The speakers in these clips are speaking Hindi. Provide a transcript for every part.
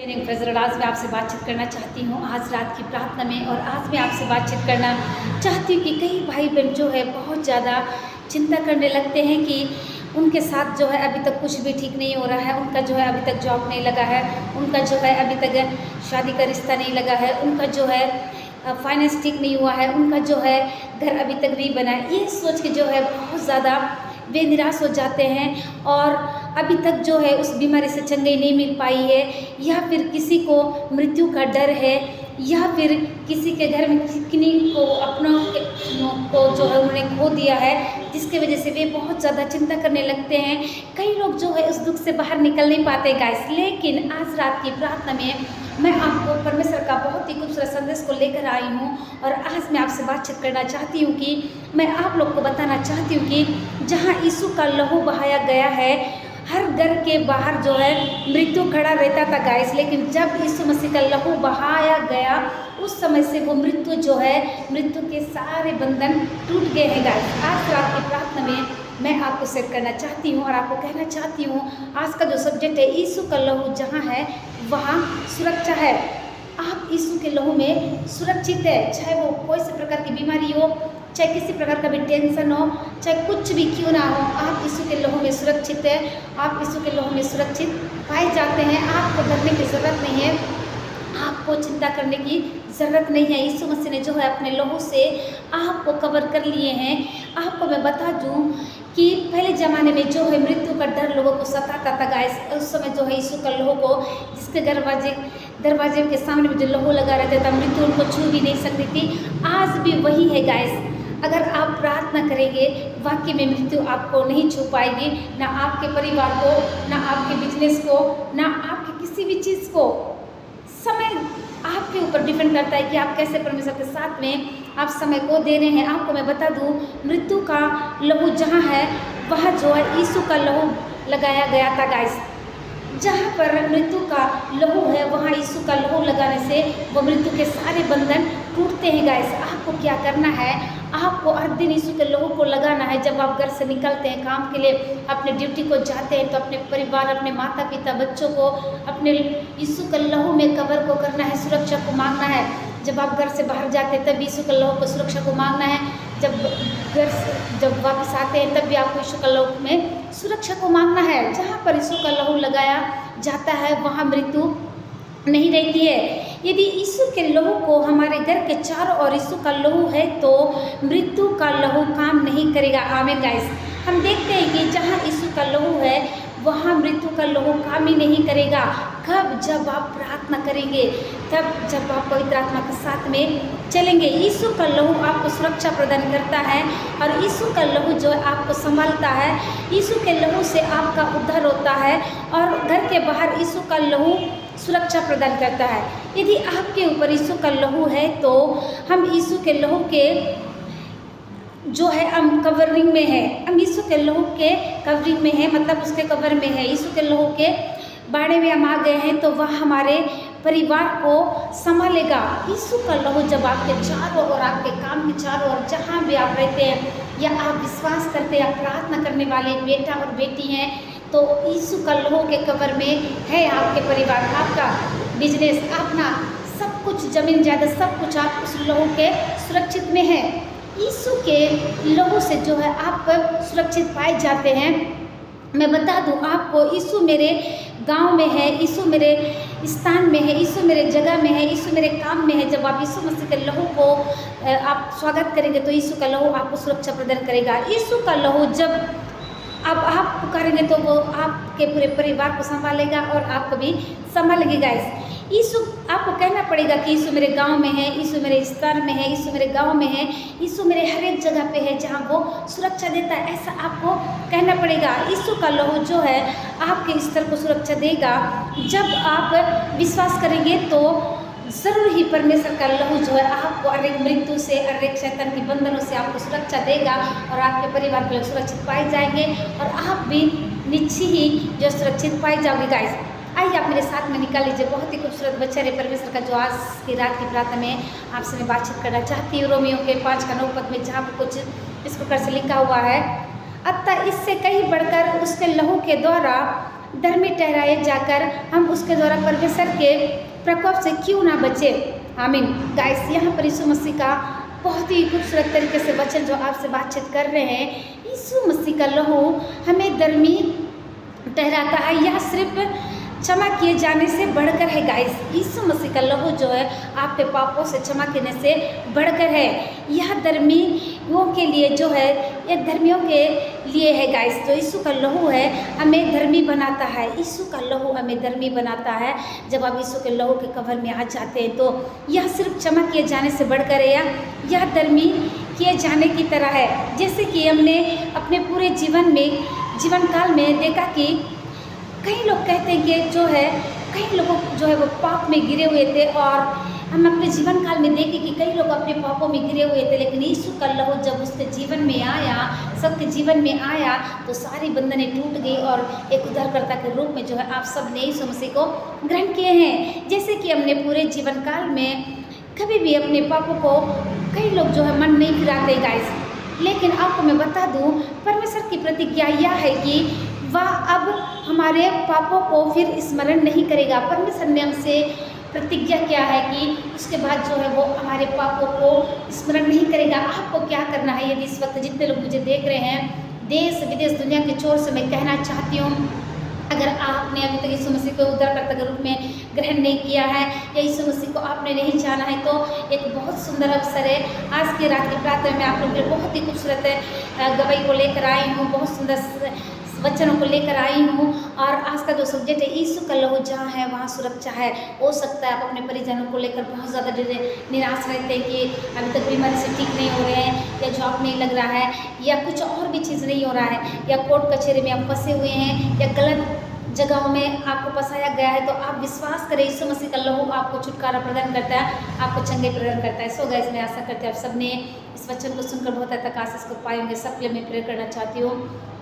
फजर आज मैं आपसे बातचीत करना चाहती हूँ आज रात की प्रार्थना में। और आज मैं आपसे बातचीत करना चाहती हूँ कि कई भाई बहन जो है बहुत ज़्यादा चिंता करने लगते हैं कि उनके साथ जो है अभी तक कुछ भी ठीक नहीं हो रहा है, उनका जो है अभी तक जॉब नहीं लगा है, उनका जो है अभी तक शादी का रिश्ता नहीं लगा है, उनका जो है फाइनेंस ठीक नहीं हुआ है, उनका जो है घर अभी तक नहीं बना है। ये सोच के जो है बहुत ज़्यादा वे निराश हो जाते हैं और अभी तक जो है उस बीमारी से चंगाई नहीं मिल पाई है, या फिर किसी को मृत्यु का डर है, या फिर किसी के घर में किन्हीं को अपनों को जो है उन्होंने खो दिया है, जिसकी वजह से वे बहुत ज़्यादा चिंता करने लगते हैं। कई लोग जो है उस दुख से बाहर निकल नहीं पाते गाइस। लेकिन आज रात की प्रार्थना में मैं आपको परमेश्वर का बहुत ही खूबसूरत संदेश को लेकर आई हूँ और आज मैं आपसे बातचीत करना चाहती हूँ कि मैं आप लोग को बताना चाहती हूँ कि जहाँ यीशु का लहू बहाया गया है, हर घर के बाहर जो है मृत्यु खड़ा रहता था गाइस, लेकिन जब यीशु मसीह का लहू बहाया गया उस समय से वो मृत्यु जो है, मृत्यु के सारे बंधन टूट गए हैं गाइस। आज रात की प्रार्थना में मैं आपको शेयर करना चाहती हूँ और आपको कहना चाहती हूँ आज का जो सब्जेक्ट है, यीशु का लहू जहाँ है वहाँ सुरक्षा है। आप यीशु के लहू में सुरक्षित है, चाहे वो कोई से प्रकार की बीमारी हो, चाहे किसी प्रकार का भी टेंशन हो, चाहे कुछ भी क्यों ना हो, आप यीशु के लहू में सुरक्षित है। आप यीशु के लहू में सुरक्षित पाए जाते हैं। आपको डरने की ज़रूरत नहीं है, आपको चिंता करने की ज़रूरत नहीं है। यीशु मसीह ने जो है अपने लहू से आपको कवर कर लिए हैं। आपको मैं बता दूं कि पहले ज़माने में जो है मृत्यु का डर लोगों को सताता था गाइस। उस समय जो है यीशु का लहू को, जिसके दरवाजे के सामने में जो लहू लगा रहता था, मृत्यु उनको छू भी नहीं सकती थी। आज भी वही है गाइस। अगर आप प्रार्थना करेंगे वाकई में मृत्यु आपको नहीं छू पाएगी, ना आपके परिवार को, ना आपके बिजनेस को, ना आपके किसी भी चीज़ को। समय आपके ऊपर डिपेंड करता है कि आप कैसे परमेश्वर के साथ में आप समय को दे रहे हैं। आपको मैं बता दूं, मृत्यु का लहू जहाँ है वहाँ जो है यीशु का लहू लगाया गया था गाइस। जहाँ पर मृत्यु का लहू है वहाँ यीशु का लहू लगाने से वो मृत्यु के सारे बंधन टूटते हैं गाइस। आपको क्या करना है, आपको हर दिन यीशु के लहू को लगाना है। जब आप घर से निकलते हैं काम के लिए, अपने ड्यूटी को जाते हैं, तो अपने परिवार, अपने माता पिता, बच्चों को अपने यीशु के लहू में कवर को करना है, सुरक्षा को मांगना है। जब आप घर से बाहर जाते हैं तब यीशु के लहू को सुरक्षा को मांगना है। जब वापस आते हैं तब भी आपको यीशु के लहू में सुरक्षा को मांगना है। जहाँ पर यीशु का लहू लगाया जाता है वहाँ मृत्यु नहीं रहती है। यदि यीशु के लहू को हमारे घर के चारों ओर यीशु का लहू है तो मृत्यु का लहू काम नहीं करेगा। आमीन गाइस। हम देखते हैं कि जहाँ यीशु का लहू है वहाँ मृत्यु का लहू काम ही नहीं करेगा। कब? जब आप प्रार्थना करेंगे, तब जब आप पवित्र आत्मा के साथ में चलेंगे। यीशु का लहू आपको सुरक्षा प्रदान करता है और यीशु का लहू जो है आपको संभालता है। यीशु के लहू से आपका उद्धार होता है और घर के बाहर यीशु का लहू सुरक्षा प्रदान करता है। यदि आपके ऊपर यीशु का लहू है तो हम यीशु के लहू के जो है हम कवरिंग में है, हम यीशु के लहू के कवरिंग में है, मतलब उसके कवर में है। यीशु के लहू के बाड़े में हम आ गए हैं तो वह हमारे परिवार को संभालेगा। यीशु का लहू जब आपके चारों और आपके काम के चारों और जहाँ भी आप रहते हैं या आप विश्वास करते हैं, आप प्रार्थना करने वाले बेटा और बेटी हैं, तो यीशु का लहू के कवर में है आपके परिवार, आपका बिजनेस, अपना सब कुछ, जमीन जायदाद सब कुछ आप उस लहू के सुरक्षित में है। यीशु के लहू से जो है आप सुरक्षित पाए जाते हैं। मैं बता दूं आपको, यीशु मेरे गांव में है, यीशु मेरे स्थान में है, यीशु मेरे जगह में है, यीशु मेरे काम में है। जब आप यीशु मसीह के लहू को आप स्वागत करेंगे तो यीशु का लहू आपको सुरक्षा प्रदान करेगा। यीशु का लहू जब अब आप पुकारेंगे तो वो आपके पूरे परिवार को संभालेगा और आपको भी संभालेगी गाइस। यीशु, आपको कहना पड़ेगा कि यीशु मेरे गांव में है, यीशु मेरे स्थान में है, यीशु मेरे गांव में है, यीशु मेरे हर एक जगह पे है जहां वो सुरक्षा देता है, ऐसा आपको कहना पड़ेगा। यीशु का लहू जो है आपके स्तर को सुरक्षा देगा। जब आप विश्वास करेंगे तो ज़रूर ही परमेश्वर का लहू जो है आपको हर एक मृत्यु से, हर एक शैतान के बंधनों से आपको सुरक्षा देगा और आपके परिवार के लोग सुरक्षित पाए जाएंगे और आप भी निश्चित ही जो सुरक्षित पाए जाओगे गाइस। आइए आप मेरे साथ में निकाल लीजिए बहुत ही खूबसूरत वचन है परमेश्वर का, जो आज की रात की प्रार्थना में आपसे मैं बातचीत करना चाहती हूँ। रोमियो के 5 पद में जहाँ पर कुछ इस प्रकार से लिखा हुआ है, अतः इससे कहीं बढ़कर उसके लहू के द्वारा धर्मी ठहराए जाकर हम उसके द्वारा परमेश्वर के प्रकोप से क्यों ना बचे। आमीन। गाइस, यहाँ पर यीशु मसीह का बहुत ही खूबसूरत तरीके से वचन जो आपसे बातचीत कर रहे हैं, यीशु मसीह का लहू हमें धर्मी ठहराता है। यह सिर्फ क्षमा किए जाने से बढ़कर है। गाइस, यीशु मसीह का लहू जो है आपके पापों से क्षमा करने से बढ़कर है। यह धर्मियों के लिए जो है, यह धर्मियों के लिए है। गाइस, जो यीशु का लहू है हमें धर्मी बनाता है। यीशु का लहू हमें धर्मी बनाता है। जब आप यीशु के लहू के कवर में आ जाते हैं तो यह सिर्फ क्षमा किए जाने से बढ़कर है, या यह धर्मी किए जाने की तरह है। जैसे कि हमने अपने पूरे जीवन काल में देखा कि कई लोग कहते हैं कि जो है, कई लोगों जो है वो पाप में गिरे हुए थे, और हम अपने जीवन काल में देखें कि कई लोग अपने पापों में गिरे हुए थे, लेकिन यीशु का लहू जब उसके जीवन में आया, सबके जीवन में आया, तो सारी बंधनें टूट गई और एक उद्धारकर्ता के रूप में जो है आप सब ने यीशु मसीह को ग्रहण किए हैं। जैसे कि हमने पूरे जीवन काल में कभी भी अपने पापों को कई लोग जो है मन नहीं फिराते। गाइस, लेकिन आपको मैं बता दूं, परमेश्वर की प्रतिज्ञा यह है कि वह अब हमारे पापों को फिर स्मरण नहीं करेगा। परमेश्वर ने हमसे प्रतिज्ञा किया है कि उसके बाद जो है वो हमारे पापों को स्मरण नहीं करेगा। आपको क्या करना है? यदि इस वक्त जितने लोग मुझे देख रहे हैं, देश विदेश दुनिया के छोर से मैं कहना चाहती हूँ, अगर आपने अभी तक यीशु मसीह को उद्धारकर्ता के रूप में ग्रहण नहीं किया है, या यीशु मसीह को आपने नहीं जाना है, तो एक बहुत सुंदर अवसर है। आज की रात की प्रार्थना में आप लोगों के लिए बहुत ही खूबसूरत गवाही को लेकर आई हूँ, बहुत सुंदर वचनों को लेकर आई हूँ। और आज का जो सब्जेक्ट है, यीशु का लहू जहाँ है वहाँ सुरक्षा है। हो सकता है आप अपने परिजनों को लेकर बहुत ज़्यादा निराश रहते हैं कि अभी तक बीमारी से ठीक नहीं हो रहे हैं, या जॉब नहीं लग रहा है, या कुछ और भी चीज़ नहीं हो रहा है, या कोर्ट कचहरी में आप फंसे हुए हैं, या गलत जगहों में आपको फंसाया गया है, तो आप विश्वास करें, यीशु मसीह का लहू आपको छुटकारा प्रदान करता है, आपको चंगाई प्रदान करता है। सो गाइस, मैं आशा करती हूँ आप सबने इस वचन को सुनकर बहुत हद तक आशीष को पाए होंगे। सबके लिए मैं प्रेयर करना चाहती हूँ।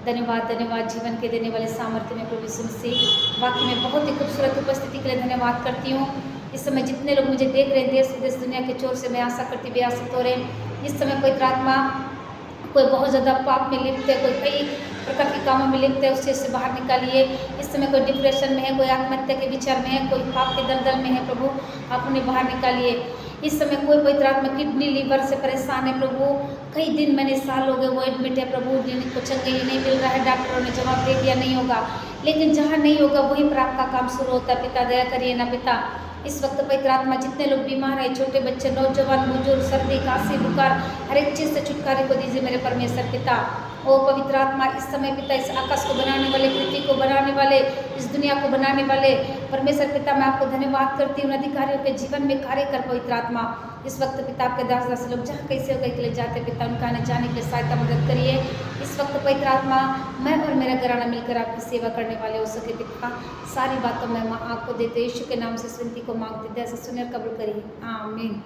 धन्यवाद, धन्यवाद जीवन के देने वाले सामर्थ्य में प्रभु यीशु मसीह, वाकई में बहुत ही खूबसूरत उपस्थिति के लिए धन्यवाद करती हूँ। इस समय जितने लोग मुझे देख रहे हैं देश विदेश दुनिया के छोर से, मैं आशा करती भी आशित हो रहे हैं। इस समय कोई आत्मा, कोई बहुत ज़्यादा पाप में लिप्त है, कोई कई प्रकार के कामों में लिप्त है, उस चीज़ से बाहर निकालिए। इस समय कोई डिप्रेशन में है, कोई आत्महत्या के विचार में है, कोई पाप के दलदल में है, प्रभु आप उन्हें बाहर निकालिए। इस समय कोई पवित्र आत्मा किडनी लीवर से परेशान है, प्रभु कई दिन मैंने साल हो गए वो एडमिट है, प्रभु जिनको चंगाई नहीं मिल रहा है, डॉक्टरों ने जवाब दे दिया नहीं होगा, लेकिन जहाँ नहीं होगा वहीं पर आपका काम शुरू होता है। पिता दया करिए ना पिता। इस वक्त पवित्र आत्मा जितने लोग बीमार हैं, छोटे बच्चे, नौजवान, बुजुर्ग, सर्दी, खांसी, बुखार, हर एक चीज़ से छुटकारे को दीजिए मेरे परमेश्वर पिता। ओ पवित्र आत्मा, इस समय पिता, इस आकाश को बनाने वाले, पृथ्वी को बनाने वाले, इस दुनिया को बनाने वाले परमेश्वर पिता, मैं आपको धन्यवाद करती हूँ। अधिकारियों के जीवन में कार्य कर पवित्र आत्मा। इस वक्त पिता आपके दास लोग जहाँ कैसे होकर के लिए जाते पिता, उनका आने जाने के लिए सहायता मदद करिए। इस वक्त पवित्र आत्मा, मैं और मेरा घराना मिलकर आपकी सेवा करने वाले हो सके पिता। सारी बातों में आपको देते यीशु के नाम से विनती को मांगते, जैसे सुनकर कबूल करिए। आमीन।